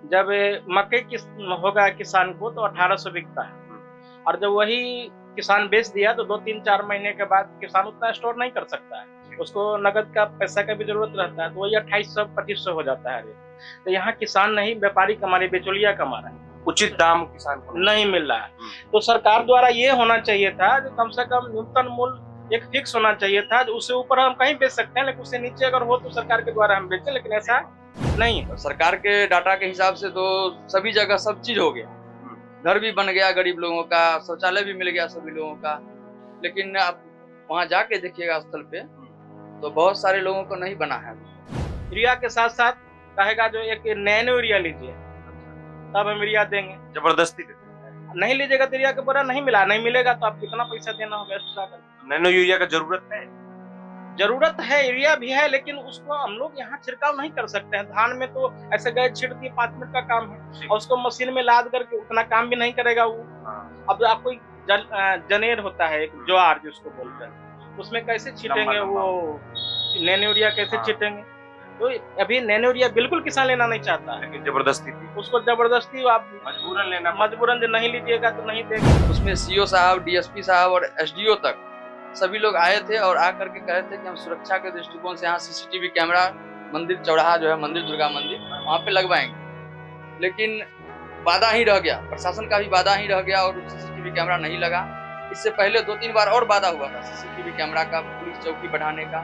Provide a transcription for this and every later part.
जब मकई किस होगा किसान को तो 1800 बिकता है, और जब वही किसान बेच दिया तो 2-3-4 महीने के बाद किसान उतना स्टोर नहीं कर सकता है, उसको नकद का पैसा का भी जरूरत रहता है, तो वही 2800-2500 हो जाता है रेट। तो यहाँ किसान नहीं, व्यापारी कमा रहे, बिचौलिया कमा रहा है, उचित दाम किसान को नहीं मिल रहा है। तो सरकार द्वारा ये होना चाहिए था जो कम से कम न्यूनतम मूल्य एक फिक्स होना चाहिए था, जो उससे ऊपर हम कहीं बेच सकते हैं, लेकिन उससे नीचे अगर हो तो सरकार के द्वारा हम बेचें, लेकिन ऐसा नहीं है। सरकार के डाटा के हिसाब से तो सभी जगह सब चीज हो गया, घर भी बन गया गरीब लोगों का, शौचालय भी मिल गया सभी लोगों का। लेकिन आप वहाँ जाके देखिएगा स्थल पे तो बहुत सारे लोगों को नहीं बना है। यूरिया के साथ साथ कहेगा जो एक नैनो यूरिया लीजिए, तब हम यूरिया देंगे। जबरदस्ती देते हैं। नहीं लीजिएगा तो यूरिया का बोरा नहीं मिला, नहीं मिलेगा तो आप कितना पैसा देना होगा एक्स्ट्रा कर। नैनो यूरिया का जरूरत है, यूरिया भी है, लेकिन उसको हम लोग यहाँ छिड़काव नहीं कर सकते हैं। धान में तो ऐसे गए छिड़ दिए, 5 मिनट का काम है, और उसको मशीन में लाद करके उतना काम भी नहीं करेगा वो। अब आपको जनेर होता है, एक ज्वार जिसको बोलते हैं, उसमें कैसे छीटेंगे वो नैनो यूरिया, कैसे छीटेंगे? तो अभी नैनो यूरिया बिल्कुल किसान लेना नहीं चाहता है, लेकिन जबरदस्ती थी, उसको जबरदस्ती आप मजबूरन लेना, मजबूरन नहीं लीजिएगा तो नहीं देगा। उसमें सीओ साहब, डीएसपी साहब और एसडीओ तक सभी लोग आए थे और आकर के कहे थे कि हम सुरक्षा के दृष्टिकोण से यहाँ सीसीटीवी कैमरा मंदिर चौराहा जो है मंदिर दुर्गा मंदिर वहाँ पे लगवाएंगे। लेकिन वादा ही रह गया, प्रशासन का भी वादा ही रह गया और सीसीटीवी कैमरा नहीं लगा। इससे पहले 2-3 बार और वादा हुआ था सीसीटीवी कैमरा का, पुलिस चौकी बढ़ाने का।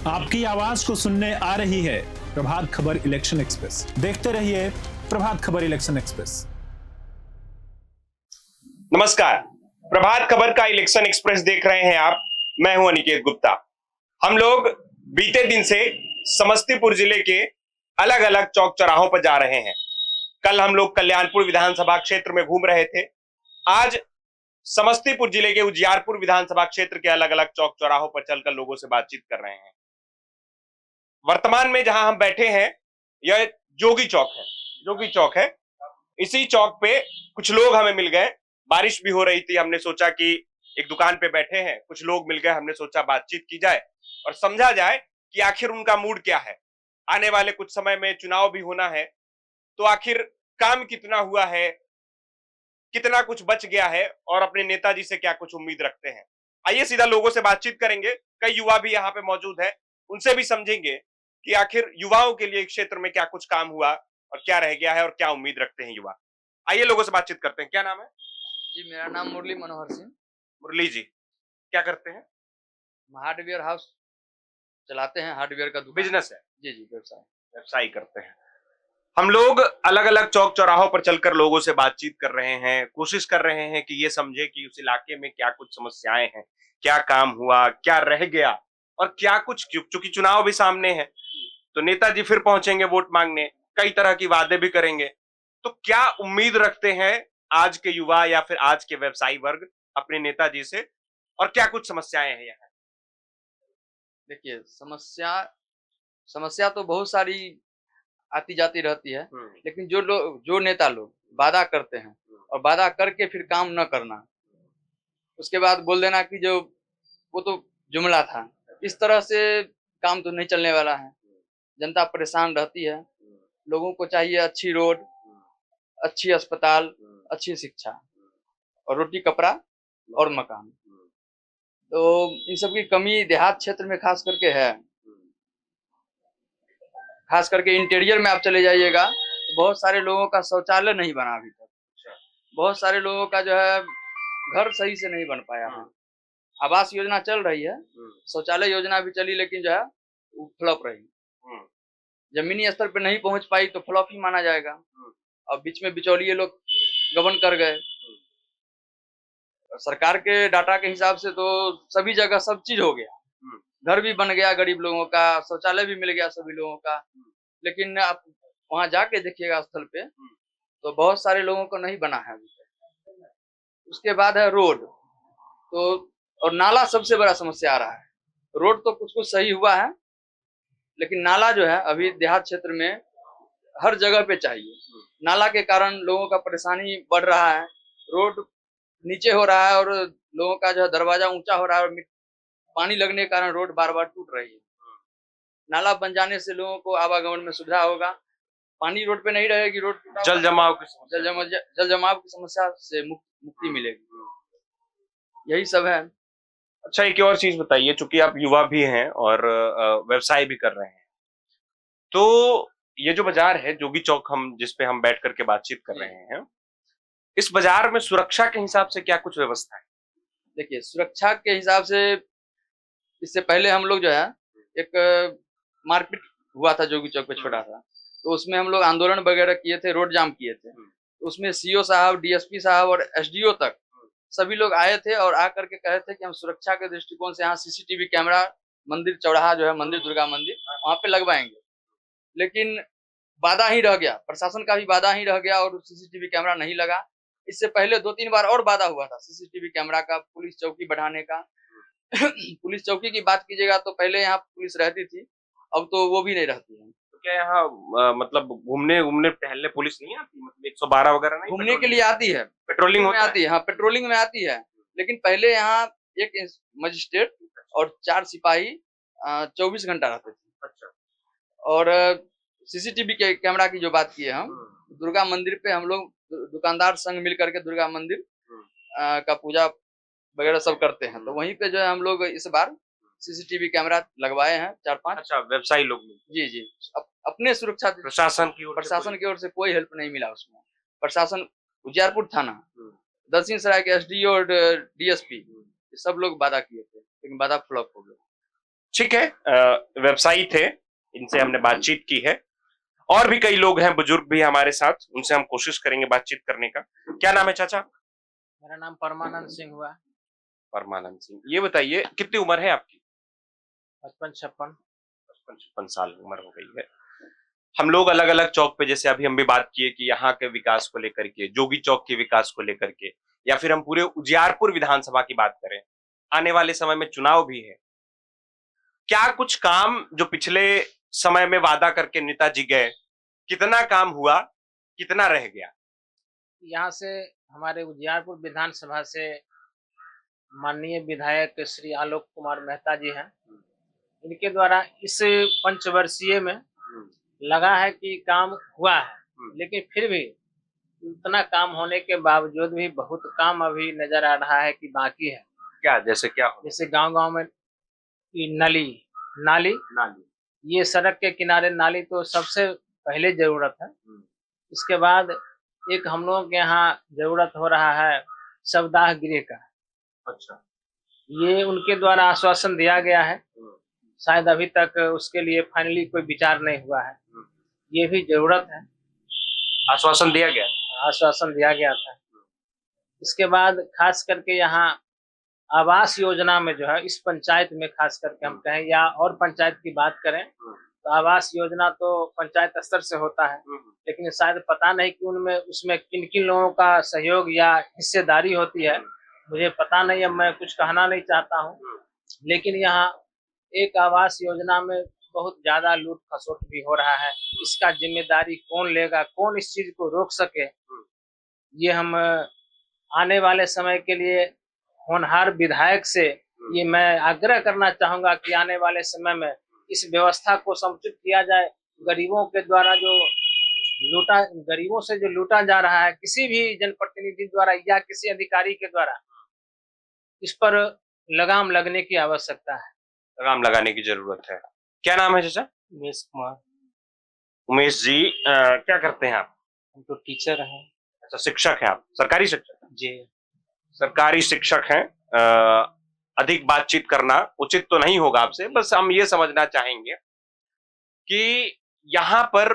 आपकी आवाज को सुनने आ रही है प्रभात खबर इलेक्शन एक्सप्रेस। देखते रहिए प्रभात खबर इलेक्शन एक्सप्रेस। नमस्कार, प्रभात खबर का इलेक्शन एक्सप्रेस देख रहे हैं आप। मैं हूं अनिकेत गुप्ता। हम लोग बीते दिन से समस्तीपुर जिले के अलग अलग चौक चौराहों पर जा रहे हैं। कल हम लोग कल्याणपुर विधानसभा क्षेत्र में घूम रहे थे। आज समस्तीपुर जिले के उजियारपुर विधानसभा क्षेत्र के अलग अलग चौक चौराहों पर चलकर लोगों से बातचीत कर रहे हैं। वर्तमान में जहां हम बैठे हैं यह जोगी चौक है। जोगी चौक है, इसी चौक पे कुछ लोग हमें मिल गए। बारिश भी हो रही थी, हमने सोचा कि एक दुकान पे बैठे हैं, कुछ लोग मिल गए, हमने सोचा बातचीत की जाए और समझा जाए कि आखिर उनका मूड क्या है। आने वाले कुछ समय में चुनाव भी होना है, तो आखिर काम कितना हुआ है, कितना कुछ बच गया है और अपने नेताजी से क्या कुछ उम्मीद रखते हैं। आइए सीधा लोगों से बातचीत करेंगे। कई युवा भी यहाँ पे मौजूद है, उनसे भी समझेंगे कि आखिर युवाओं के लिए क्षेत्र में क्या कुछ काम हुआ और क्या रह गया है और क्या उम्मीद रखते हैं युवा। आइए लोगों से बातचीत करते हैं। क्या नाम है जी? मेरा नाम मुरली मनोहर सिंह। मुरली जी, क्या करते हैं? हार्डवेयर हाउस चलाते हैं, हार्डवेयर का बिजनेस है? जी जी, व्यवसाय करते हैं। हम लोग अलग अलग चौक चौराहों पर चलकर लोगों से बातचीत कर रहे हैं, कोशिश कर रहे हैं कि ये समझे कि उस इलाके में क्या कुछ समस्याएं हैं, क्या काम हुआ, क्या रह गया और क्या कुछ, चूंकि चुनाव भी सामने है तो नेताजी फिर पहुंचेंगे वोट मांगने, कई तरह की वादे भी करेंगे। तो क्या उम्मीद रखते हैं आज के युवा या फिर आज के व्यवसायी वर्ग अपने नेताजी से, और क्या कुछ समस्याएं हैं यहाँ? देखिए, समस्या तो बहुत सारी आती जाती रहती है, लेकिन जो नेता लोग वादा करते हैं और वादा करके फिर काम न करना, उसके बाद बोल देना कि जो वो तो जुमला था, इस तरह से काम तो नहीं चलने वाला है। जनता परेशान रहती है, लोगों को चाहिए अच्छी रोड, अच्छी अस्पताल, अच्छी शिक्षा और रोटी कपड़ा और मकान। तो इन सब की कमी देहात क्षेत्र में खास करके है। खास करके इंटीरियर में आप चले जाइएगा तो बहुत सारे लोगों का शौचालय नहीं बना अभी तक। बहुत सारे लोगों का जो है घर सही से नहीं बन पाया है। आवास योजना चल रही है, शौचालय योजना भी चली, लेकिन जो है वो फ्लॉप रही। जमीनी स्तर पे नहीं पहुंच पाई तो फ्लॉप ही माना जाएगा। और बीच में बिचौलिए लोग गबन कर गए। सरकार के डाटा के हिसाब से तो सभी जगह सब चीज हो गया, घर भी बन गया गरीब लोगों का, शौचालय भी मिल गया सभी लोगों का। लेकिन आप वहां जाके देखिएगा स्थल पे तो बहुत सारे लोगों को नहीं बना है अभी तक। उसके बाद है रोड, तो और नाला सबसे बड़ा समस्या आ रहा है। रोड तो कुछ कुछ सही हुआ है, लेकिन नाला जो है अभी देहात क्षेत्र में हर जगह पे चाहिए। नाला के कारण लोगों का परेशानी बढ़ रहा है। रोड नीचे हो रहा है और लोगों का जो है दरवाजा ऊंचा हो रहा है और पानी लगने के कारण रोड बार बार टूट रही है। नाला बन जाने से लोगों को आवागमन में सुविधा होगा। पानी रोड पे नहीं रहेगी, रोड जल जमाव की समस्या। जल जमाव की समस्या से मुक्ति मिलेगी। यही सब है। अच्छा, एक और चीज बताइए, चूंकि आप युवा भी हैं और व्यवसाय भी कर रहे हैं, तो ये जो बाजार है जोगी चौक, हम जिस पे हम बैठ करके बातचीत कर रहे हैं, इस बाजार में सुरक्षा के हिसाब से क्या कुछ व्यवस्था है? देखिए, सुरक्षा के हिसाब से इससे पहले हम लोग जो है एक मारपीट हुआ था जोगी चौक पे छोटा सा, तो उसमें हम लोग आंदोलन वगैरह किए थे, रोड जाम किए थे। तो उसमें सीओ साहब, डीएसपी साहब और एसडीओ तक सभी लोग आए थे और आकर के कहे थे कि हम सुरक्षा के दृष्टिकोण से यहाँ सीसीटीवी कैमरा मंदिर चौराहा जो है, मंदिर दुर्गा मंदिर, वहां पे लगवाएंगे। लेकिन वादा ही रह गया, प्रशासन का भी वादा ही रह गया और सीसीटीवी कैमरा नहीं लगा। इससे पहले 2-3 बार और वादा हुआ था सीसीटीवी कैमरा का, पुलिस चौकी बढ़ाने का। पुलिस चौकी की बात कीजिएगा तो पहले यहाँ पुलिस रहती थी, अब तो वो भी नहीं रहती है। तो क्या यहाँ मतलब घूमने घूमने टहलने पुलिस नहीं आती? मतलब 112 वगैरह नहीं? घूमने के लिए आती है, पेट्रोलिंग में आती है, हाँ पेट्रोलिंग में आती है। लेकिन पहले यहाँ एक मजिस्ट्रेट और 4 सिपाही 24 घंटा रहते थे। अच्छा। और सीसीटीवी के कैमरा की जो बात की है हम, दुर्गा मंदिर पे हम लोग दुकानदार संघ मिल करके दुर्गा मंदिर का पूजा वगैरह सब करते हैं, तो वहीं पे जो है हम लोग इस बार सीसीटीवी कैमरा लगवाए हैं 4-5। अच्छा, व्यवसायी लोग? जी जी, अपने सुरक्षा, प्रशासन की ओर से कोई हेल्प नहीं मिला उसमें। प्रशासन, उजियारपुर थाना, दक्षिण सराय के एसडीओ और डीएसपी सब लोग वादा किए थे, लेकिन वादा फ्लॉप हो गया। ठीक है, व्यवसायी थे, इनसे हमने बातचीत की है, और भी कई लोग हैं, बुजुर्ग भी हमारे साथ, उनसे हम कोशिश करेंगे बातचीत करने का। क्या नाम है चाचा? मेरा नाम परमानंद सिंह हुआ। परमानंद सिंह, ये बताइए कितनी उम्र है आपकी? 55-56 साल उम्र हो गई है। हम लोग अलग अलग चौक पे, जैसे अभी हम भी बात किए कि यहाँ के विकास को लेकर के, जोगी चौक के विकास को लेकर के, या फिर हम पूरे उजियारपुर विधानसभा की बात करें, आने वाले समय में चुनाव भी है, क्या कुछ काम जो पिछले समय में वादा करके नेताजी गए, कितना काम हुआ, कितना रह गया? यहाँ से हमारे उजियारपुर विधानसभा से माननीय विधायक श्री आलोक कुमार मेहता जी हैं, इनके द्वारा इस पंचवर्षीय में लगा है कि काम हुआ है, लेकिन फिर भी उतना काम होने के बावजूद भी बहुत काम अभी नजर आ रहा है कि बाकी है। क्या? जैसे क्या? जैसे गांव-गांव में नाली, ये सड़क के किनारे नाली तो सबसे पहले जरूरत है। इसके बाद एक हम लोगों के यहाँ जरूरत हो रहा है शवदाह गृह का। अच्छा। ये उनके द्वारा आश्वासन दिया गया है, शायद अभी तक उसके लिए फाइनली कोई विचार नहीं हुआ है। ये भी जरूरत है। आश्वासन दिया गया? आश्वासन दिया गया था। इसके बाद खास करके यहाँ आवास योजना में जो है, इस पंचायत में खास करके हम कहें या और पंचायत की बात करें तो आवास योजना तो पंचायत स्तर से होता है, लेकिन शायद पता नहीं कि उनमें उसमें किन किन लोगों का सहयोग या हिस्सेदारी होती है, मुझे पता नहीं, अब मैं कुछ कहना नहीं चाहता हूँ। लेकिन यहाँ एक आवास योजना में बहुत ज्यादा लूट खसोट भी हो रहा है। इसका जिम्मेदारी कौन लेगा, कौन इस चीज को रोक सके, ये हम आने वाले समय के लिए होनहार विधायक से ये मैं आग्रह करना चाहूंगा कि आने वाले समय में इस व्यवस्था को समुचित किया जाए। गरीबों के द्वारा जो गरीबों से जो लूटा जा रहा है किसी भी जनप्रतिनिधि द्वारा या किसी अधिकारी के द्वारा, इस पर लगाम लगने की आवश्यकता है। लगाम लगाने की जरूरत है। क्या नाम है चाचा? उमेश कुमार। उमेश जी, क्या करते हैं आप? हम तो टीचर हैं। अच्छा, शिक्षक हैं आप? सरकारी शिक्षक? जी, सरकारी शिक्षक हैं। अधिक बातचीत करना उचित तो नहीं होगा आपसे, बस हम ये समझना चाहेंगे कि यहाँ पर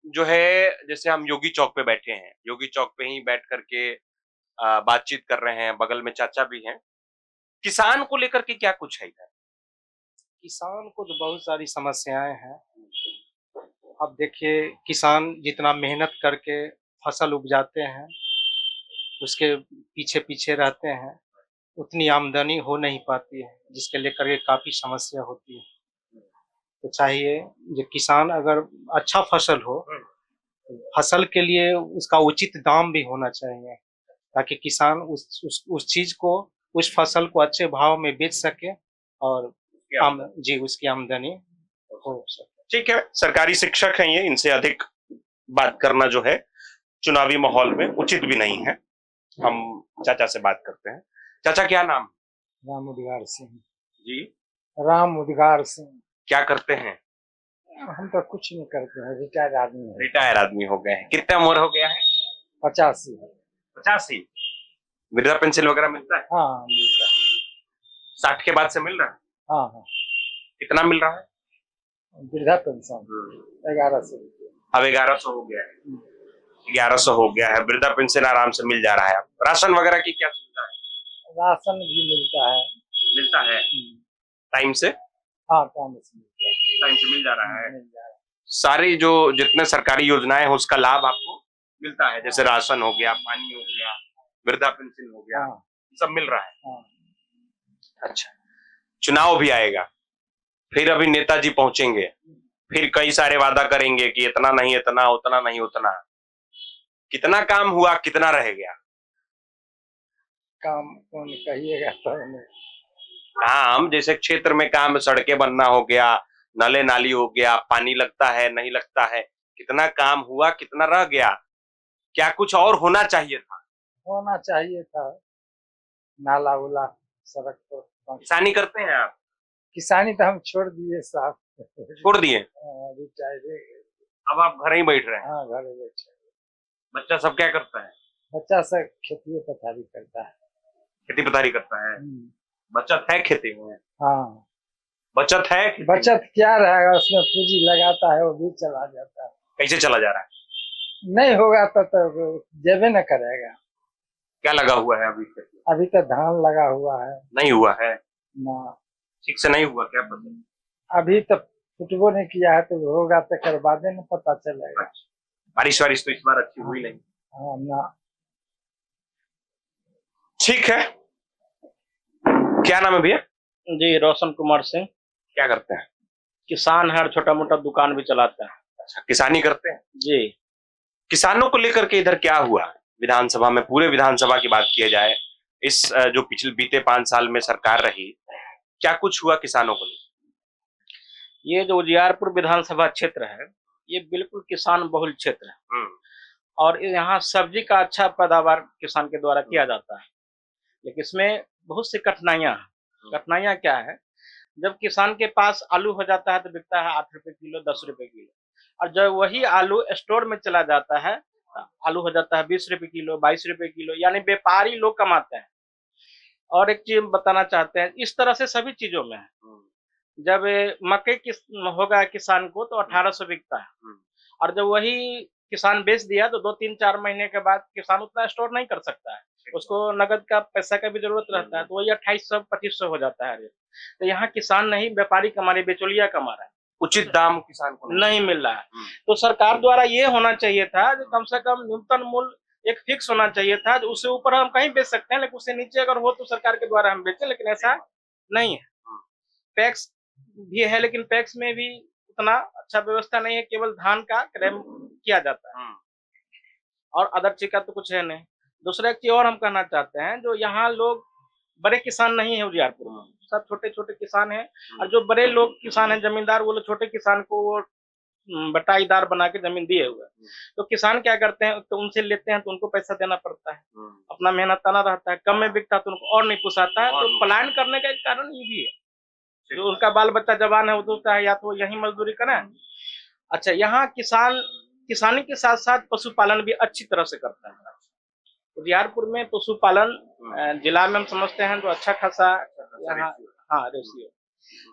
जो है, जैसे हम योगी चौक पे बैठे हैं, योगी चौक पे ही बैठ करके बातचीत कर रहे हैं, बगल में चाचा भी हैं, किसान को लेकर के क्या कुछ है इधर? किसान को तो बहुत सारी समस्याएं हैं। अब देखिए, किसान जितना मेहनत करके फसल उपजाते हैं, उसके पीछे पीछे रहते हैं, उतनी आमदनी हो नहीं पाती है, जिसके लेकर के काफ़ी समस्या होती है। तो चाहिए जो किसान अगर अच्छा फसल हो, फसल के लिए उसका उचित दाम भी होना चाहिए, ताकि किसान उस चीज़ को, उस फसल को अच्छे भाव में बेच सके और उसकी आमदनी हो सके। ठीक है, सरकारी शिक्षक हैं ये, इनसे अधिक बात करना जो है चुनावी माहौल में उचित भी नहीं है। हम चाचा से बात करते हैं। चाचा क्या नाम? राम उद्गार सिंह। जी, राम उद्गार सिंह। क्या करते हैं? हम तो कुछ नहीं करते हैं, रिटायर्ड आदमी है। रिटायर आदमी हो गए हैं। कितना उम्र हो गया है? 85 है। 85। वृद्धा पेंशन वगैरह मिलता है? हाँ मिलता है। 60 के बाद से मिल रहा है? हाँ हाँ, कितना मिल रहा है? वृद्धा पेंशन 1100 रुपये। अब 1100 हो गया है। 1100 हो गया है। वृद्धा पेंशन आराम से मिल जा रहा है। राशन वगैरह की क्या सुविधा है? राशन भी मिलता है। मिलता है टाइम से? हाँ टाइम से मिलता है। टाइम से मिल जा रहा है। मिल जा रहा है। सारी जो जितने सरकारी योजनाएं हैं उसका लाभ आपको मिलता है, जैसे राशन हो गया, पानी हो गया, वृद्धा पेंशन हो गया, हाँ सब मिल रहा है। हाँ। अच्छा, चुनाव भी आएगा, फिर अभी नेताजी पहुंचेंगे, फिर कई सारे वादा करेंगे कि इतना नहीं इतना, उतना नहीं उतना। कितना काम हुआ, कितना रह गया? काम कौन कहिएगा तो हमें। काम जैसे क्षेत्र में काम, सड़कें बनना हो गया, नाले नाली हो गया, पानी लगता है नहीं लगता है, कितना काम हुआ, कितना रह गया? क्या कुछ और होना चाहिए था? होना चाहिए था, नाला उला सड़क पर। किसानी करते हैं आप? किसानी तो हम छोड़ दिए साहब। छोड़ दिए? रिटायर्ड। अब आप घर ही बैठ रहे हैं? हाँ घर बैठे। बच्चा सब क्या करता है? बच्चा सब खेती पथारी करता है। खेती पथारी करता है। बचत है खेती में? हाँ बचत है खेती में? बचत क्या रहेगा, उसमें पूंजी लगाता है वो भी चला जाता है। कैसे चला जा रहा है? नहीं होगा तो जेबे न करेगा। क्या लगा हुआ है अभी खेती? अभी तो धान लगा हुआ है। नहीं हुआ है? ना ठीक से नहीं हुआ, क्या पता? अभी तो फुटबो नहीं किया है, तो होगा तो कर बाद में पता चलेगा। बारिश वारिश तो इस बार अच्छी हुई नहीं। हाँ ना। ठीक है, क्या नाम है भैया? जी, रोशन कुमार सिंह। क्या करते हैं? किसान है और छोटा मोटा दुकान भी चलाता है। अच्छा, किसानी करते हैं। जी, किसानों को लेकर के इधर क्या हुआ विधानसभा में? पूरे विधानसभा की बात किया जाए, इस जो पिछले बीते 5 साल में सरकार रही, क्या कुछ हुआ किसानों को लेकर? ये जो उजियारपुर विधानसभा क्षेत्र है, ये बिल्कुल किसान बहुल क्षेत्र है और यहाँ सब्जी का अच्छा पैदावार किसान के द्वारा किया जाता है। लेकिन इसमें बहुत सी कठिनाइयां हैं। कठिनाइयां क्या है? जब किसान के पास आलू हो जाता है तो बिकता है 8 रुपए किलो, 10 रुपए किलो, और जब वही आलू स्टोर में चला जाता है, आलू हो जाता है 20 रुपए किलो, 22 रुपए किलो, यानी व्यापारी लोग कमाते हैं। और एक चीज बताना चाहते हैं, इस तरह से सभी चीजों में है। जब मकई होगा किसान को तो 1800 बिकता है, और जब वही किसान बेच दिया तो 2-3-4 महीने के बाद किसान उतना स्टोर नहीं कर सकता है, उसको नगद का पैसा का भी जरूरत रहता है, तो वही 2800-2500 हो जाता है। तो यहाँ किसान नहीं, व्यापारी कमा रहे, बेचौलिया कमा रहा है, उचित दाम किसान को नहीं मिल रहा है। तो सरकार द्वारा ये होना चाहिए था कि कम से कम न्यूनतम मूल्य एक फिक्स होना चाहिए था, जो उससे ऊपर हम कहीं बेच सकते हैं, लेकिन उससे नीचे अगर हो तो सरकार के द्वारा हम बेचें, लेकिन ऐसा नहीं है। पैक्स भी है, लेकिन पैक्स में भी उतना अच्छा व्यवस्था नहीं है, केवल धान का क्रय किया जाता है और अदर चीज का तो कुछ है नहीं। दूसरा एक चीज और हम कहना चाहते हैं, जो यहाँ लोग बड़े किसान नहीं है उजियारपुर में, सब छोटे छोटे किसान हैं, और जो बड़े लोग किसान हैं जमींदार, वो लोग छोटे किसान को वो बटाईदार बना के जमीन दिए हुए। तो किसान क्या करते हैं, तो उनसे लेते हैं तो उनको पैसा देना पड़ता है, अपना मेहनत करना रहता है, कम में बिकता तो उनको और नहीं पोसाता है। तो पलायन करने का एक कारण ये भी है, जो उनका बाल बच्चा जवान है वो दूसरा है, या तो यही मजदूरी करें। अच्छा, यहाँ किसान किसानी के साथ साथ पशुपालन भी अच्छी तरह से करता है। उजियारपुर में पशुपालन जिला में हम समझते हैं तो अच्छा खासा यहाँ, हाँ, रेशियो।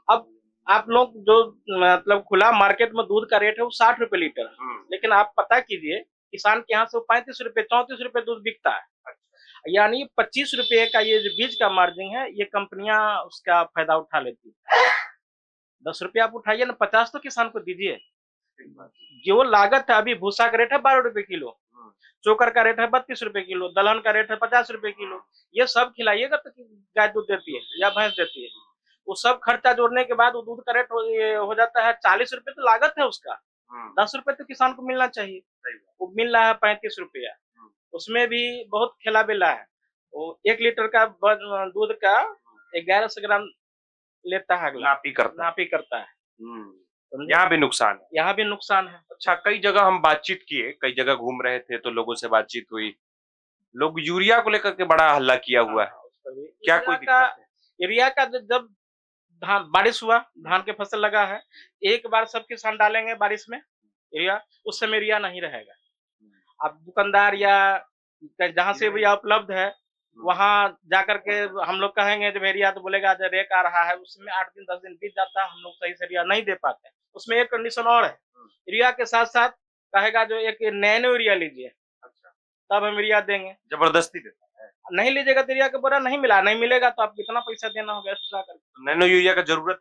अब आप लोग जो मतलब खुला मार्केट में दूध का रेट है वो 60 रुपए लीटर है, लेकिन आप पता कीजिए किसान के यहाँ से 35 रुपए 34 रुपए दूध बिकता है, यानी 25 रुपए का ये जो बीज का मार्जिन है, ये कंपनियां उसका फायदा उठा लेती है। 10 रुपया आप उठाइए ना, 50 तो किसान को दीजिए। जो लागत है, अभी भूसा का रेट है 12 रुपए किलो, चोकर का रेट है 32 रुपए किलो, दलहन का रेट है 50 रुपए किलो, ये सब खिलाइएगा तो गाय दूध देती है या भैंस देती है। वो सब खर्चा जोड़ने के बाद वो दूध का रेट हो जाता है 40 रुपए, तो लागत है उसका 10 रुपए तो किसान को मिलना चाहिए, वो मिल रहा है 35 रुपया। उसमें भी बहुत खेला बेला है। वो 1 लीटर का दूध का 1100 ग्राम लेता है, नापी करता है। समझे? यहाँ भी नुकसान है। यहाँ भी नुकसान है। अच्छा, कई जगह हम बातचीत किए, कई जगह घूम रहे थे तो लोगों से बातचीत हुई, लोग यूरिया को लेकर के बड़ा हल्ला किया हुआ है। क्या कोई दिक्कत है? यूरिया का जब धान बारिश हुआ, धान की फसल लगा है, एक बार सब किसान डालेंगे बारिश में यूरिया, उस समय यूरिया नहीं रहेगा। अब दुकानदार या जहाँ से यूरिया उपलब्ध है वहाँ जाकर के हम लोग कहेंगे जब यूरिया, तो बोलेगा जब रेक आ रहा है, उसमें 8 दिन 10 दिन बीत जाता है, हम लोग सही से यूरिया नहीं दे पाते। उसमें एक कंडीशन और है, यूरिया के साथ साथ कहेगा जो एक नैनो यूरिया लीजिए, तब हम यूरिया देंगे। जबरदस्ती देता है। नहीं लीजिएगा तो यूरिया का बोरा नहीं मिलेगा तो आप कितना पैसा देना होगा एक्स्ट्रा करके। नैनो यूरिया का जरूरत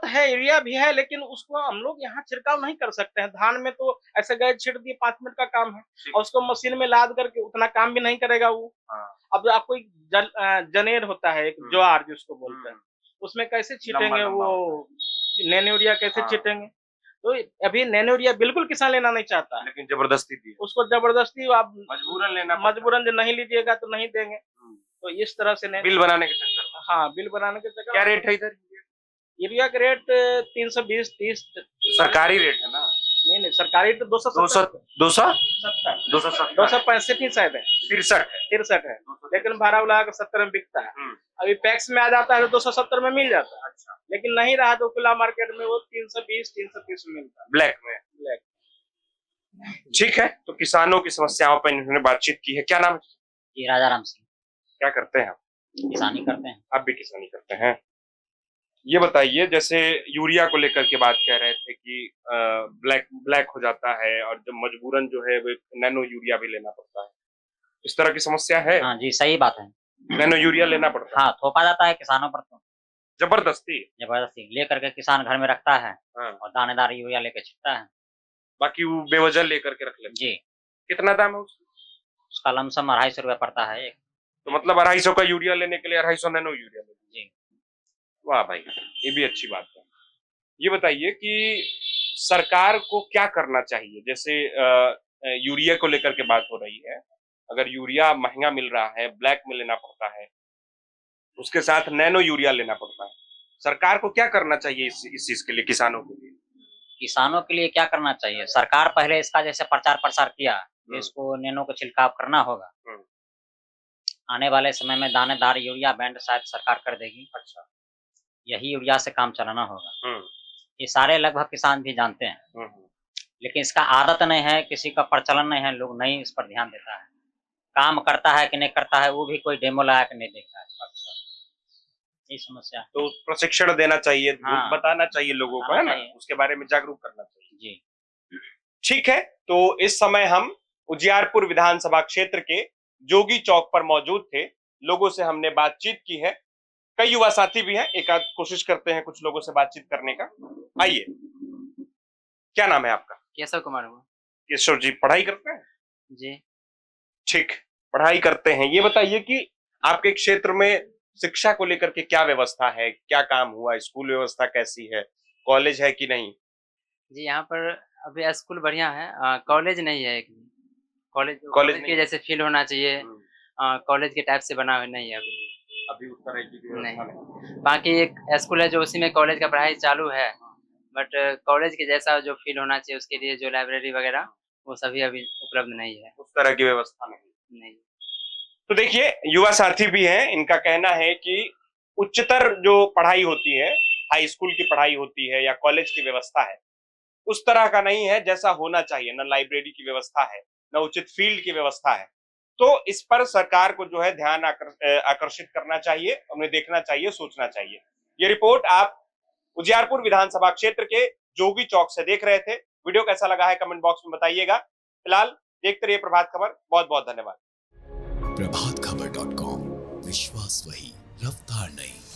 है, यूरिया भी है, लेकिन उसको हम लोग यहाँ छिड़काव नहीं कर सकते हैं। धान में तो ऐसे गए छिड़ दिए, 5 मिनट का काम है, और उसको मशीन में लाद करके उतना काम भी नहीं करेगा वो। अब आपको एक जनेर होता है, एक ज्वार जिसको बोलते हैं, उसमें कैसे छीटेंगे वो नैनो यूरिया, कैसे छीटेंगे? तो अभी नैनो यूरिया बिल्कुल किसान लेना नहीं चाहता, लेकिन जबरदस्ती दी, उसको जबरदस्ती आप मजबूरन जो नहीं लीजिएगा तो नहीं देंगे। तो इस तरह से बिल बनाने के चक्कर। हाँ, बिल बनाने के चक्कर। क्या रेट है इधर? यूरिया का रेट 320 30। सरकारी रेट है ना? नहीं, सरकारी तो 265 ही शायद है, 63 है, लेकिन भाड़ा उड़ा के 70 में बिकता है। अभी पैक्स में आ जाता है तो 270 में मिल जाता है। अच्छा, लेकिन नहीं रहा तो खुला मार्केट में वो 320 330 में मिलता है, ब्लैक में। ठीक है, तो किसानों की समस्याओं पर इन्होंने बातचीत की है। क्या नाम है? जी, राजा राम सिंह। क्या करते हैं आप? किसानी करते हैं। आप भी किसानी करते हैं। ये बताइए, जैसे यूरिया को लेकर के बात कह रहे थे कि ब्लैक हो जाता है और जब मजबूरन जो है वो नैनो यूरिया भी लेना पड़ता है, इस तरह की समस्या है? हाँ जी, सही बात है। नैनो यूरिया लेना पड़ता है? हाँ, थोपा जाता है किसानों पर, तो जबरदस्ती लेकर के किसान घर में रखता है। हाँ। और दानेदार यूरिया लेकर छिटता है, बाकी वो बेवजह लेकर के रख लेते। जी। कितना दाम है उसका लमसम 250 रुपया पड़ता है एक। तो मतलब 250 का यूरिया लेने के लिए 250 नैनो यूरिया लेते। जी। वाह भाई, ये भी अच्छी बात है। ये बताइए कि सरकार को क्या करना चाहिए? जैसे यूरिया को लेकर के बात हो रही है, अगर यूरिया महंगा मिल रहा है, ब्लैक में लेना पड़ता है, उसके साथ नैनो यूरिया लेना पड़ता है, सरकार को क्या करना चाहिए इस चीज के लिए, किसानों के लिए? किसानों के लिए क्या करना चाहिए? सरकार पहले इसका जैसे प्रचार प्रसार किया, इसको नैनो को छिड़काव करना होगा। आने वाले समय में दानेदार यूरिया बैंड शायद सरकार कर देगी। अच्छा, यही यूरिया से काम चलाना होगा। ये सारे लगभग किसान भी जानते हैं, लेकिन इसका आदत नहीं है, किसी का प्रचलन नहीं है, लोग नहीं इस पर ध्यान देता है। काम करता है कि नहीं करता है वो भी कोई डेमो लगा के नहीं देखता है। अच्छा, ये समस्या। तो प्रशिक्षण देना चाहिए, हाँ, बताना चाहिए लोगों को, है ना, उसके बारे में जागरूक करना चाहिए। जी, ठीक है, तो इस समय हम उजियारपुर विधानसभा क्षेत्र के जोगी चौक पर मौजूद थे। लोगों से हमने बातचीत की है, कई युवा साथी भी हैं, एक आध कोशिश करते हैं कुछ लोगों से बातचीत करने का। आइए, क्या नाम है आपका? केशव कुमार। केशव जी, पढ़ाई करते हैं? जी, ठीक, पढ़ाई करते हैं। ये बताइए कि आपके क्षेत्र में शिक्षा को लेकर के क्या व्यवस्था है, क्या काम हुआ, स्कूल व्यवस्था कैसी है, कॉलेज है कि नहीं? जी, यहाँ पर अभी स्कूल बढ़िया है, कॉलेज नहीं है। कॉलेज के जैसे फील होना चाहिए, कॉलेज के टाइप से बना हुआ नहीं है अभी उस तरह की व्यवस्था नहीं। बाकी एक स्कूल है जो उसी में कॉलेज का पढ़ाई चालू है, बट कॉलेज के जैसा जो फील होना चाहिए उसके लिए जो लाइब्रेरी वगैरह वो सभी अभी उपलब्ध नहीं है, उस तरह की व्यवस्था नहीं। तो देखिए, युवा साथी भी हैं, इनका कहना है कि उच्चतर जो पढ़ाई होती है, हाई स्कूल की पढ़ाई होती है या कॉलेज की व्यवस्था है, उस तरह का नहीं है जैसा होना चाहिए। न लाइब्रेरी की व्यवस्था है, न उचित फील्ड की व्यवस्था है। तो इस पर सरकार को जो है ध्यान आकर्षित करना चाहिए, उन्हें देखना चाहिए, सोचना चाहिए। ये रिपोर्ट आप उजियारपुर विधानसभा क्षेत्र के जोगी चौक से देख रहे थे। वीडियो कैसा लगा है कमेंट बॉक्स में बताइएगा। फिलहाल देखते रहिए प्रभात खबर। बहुत बहुत धन्यवाद। प्रभातखबर.com, विश्वास वही, रफ्तार नहीं।